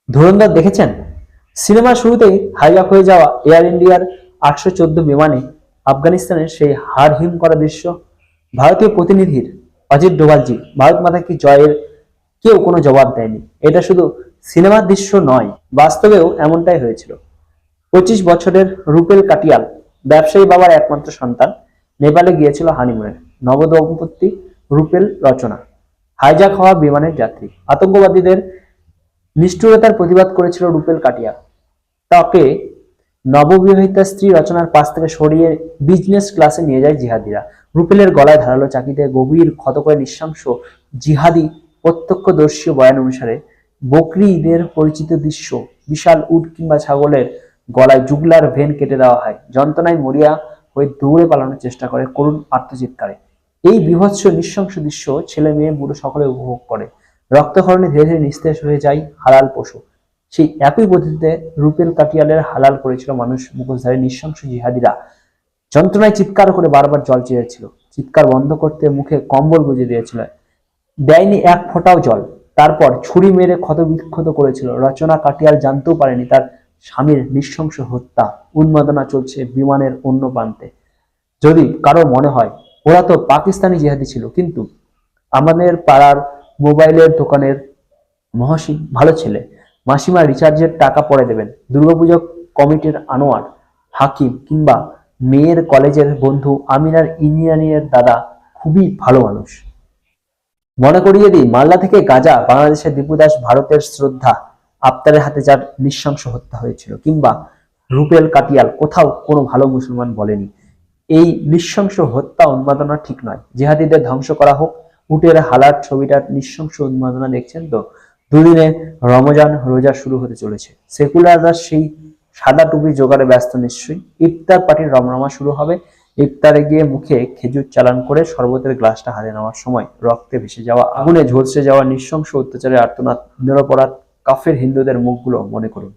ধুরন্ধর দেখেছেন? সিনেমার শুরুতেই হাইজ্যাক হয়ে যাওয়া এয়ার ইন্ডিয়ার 814 বিমানে আফগানিস্তানের সেই হাড় হিম করা দৃশ্য। ভারতীয় প্রতিনিধির অজিত ডোভালজি ভারত মাতা কি জয়ের কেউ কোনো জবাব দেয়নি। এটা শুধু সিনেমার দৃশ্য নয়, বাস্তবেও এমনটাই হয়েছিল। 25 বছরের রুপেল কাটিয়াল, ব্যবসায়ী বাবার একমাত্র সন্তান, নেপালে গিয়েছিল হানিমুনে। নবদম্পতি রুপেল রচনা হাইজ্যাক হওয়া বিমানের যাত্রী। আতঙ্কবাদীদের নিষ্ঠুরতার প্রতিবাদ করেছিল রুপেল কাটিয়াল। তাকে নববিবাহিতা স্ত্রী রচনার পাশ থেকে সরিয়ে বিজনেস ক্লাসে নিয়ে যায় জিহাদিরা। রুপেলের গলায় ধারালো চাকিতে গভীর ক্ষত করে নৃশংস জিহাদি প্রত্যক্ষদর্শী বয়ান অনুসারে বকরি ঈদের পরিচিত দৃশ্য, বিশাল উট কিংবা ছাগলের গলায় জুগলার ভেন কেটে দেওয়া হয়, যন্ত্রণায় মরিয়া হয়ে দৌড়ে পালানোর চেষ্টা করে করুণ আত্মচিৎকারে। এই বীভৎস নৃশংস দৃশ্য ছেলে মেয়ে বুড়ো সকলে উপভোগ করে। রক্তক্ষরণে ধীরে ধীরে নিস্তেজ হয়ে যায় হালাল পশু। সেই একই পদ্ধতিতে রুপেল কাটিয়ালের হালাল করেছিল মানুষ মুখোশধারী নৃশংস জিহাদিরা। যন্ত্রণায় চিৎকার করে বারবার জল চেয়েছিল, চিৎকার বন্ধ করতে মুখে কম্বল গুঁজে দিয়েছিল, দেয়নি এক ফোঁটাও জল। তারপর ছুরি মেরে ক্ষতবিক্ষত করেছিল। রচনা কাটিয়াল জানতেও পারেনি তার স্বামীর নৃশংস হত্যা। উন্মাদনা চলছে বিমানের অন্য প্রান্তে। যদি কারো মনে হয় ওরা তো পাকিস্তানি জিহাদি ছিল, কিন্তু আমাদের পাড়ার মোবাইলের দোকানের মহসিন ভালো ছেলে, মাসিমা রিচার্জের টাকা পরে দেবেন, দুর্গাপুজো কমিটির আনোয়ার হাকিম কিংবা মেয়ের কলেজের বন্ধু আমিনার ইঞ্জিনিয়ারিংয়ের দাদা খুবই ভালো মানুষ। মনে করিয়ে দিই, মালদা থেকে গাজা বাংলাদেশের দীপু দাস, ভারতের শ্রদ্ধা আফতারের হাতে যার নৃশংস হত্যা হয়েছিল, কিংবা রুপেল কাটিয়াল কোথাও কোনো ভালো মুসলমান বলেনি এই নৃশংস হত্যা উন্মাদনা ঠিক নয়। জিহাদিদের ধ্বংস করা হোক। উটের হালার ছবিটার নৃশংস উন্মাদনা দেখছেন তো? দুদিনে রমজান রোজা শুরু হতে চলেছে। সেকুলাররা সেই সাদা টুপি জোগাড়ে ব্যস্ত নিশ্চয়ই। ইফতার পার্টির রমরমা শুরু হবে। ইফতারে গিয়ে মুখে খেজুর চালান করে শরবতের গ্লাসটা হাতে নেওয়ার সময় রক্তে ভেসে যাওয়া, আগুনে ঝলসে যাওয়া নৃশংস অত্যাচারের আর্তনাদ, নিরপরাধ কাফের হিন্দুদের মুখগুলো মনে করুন।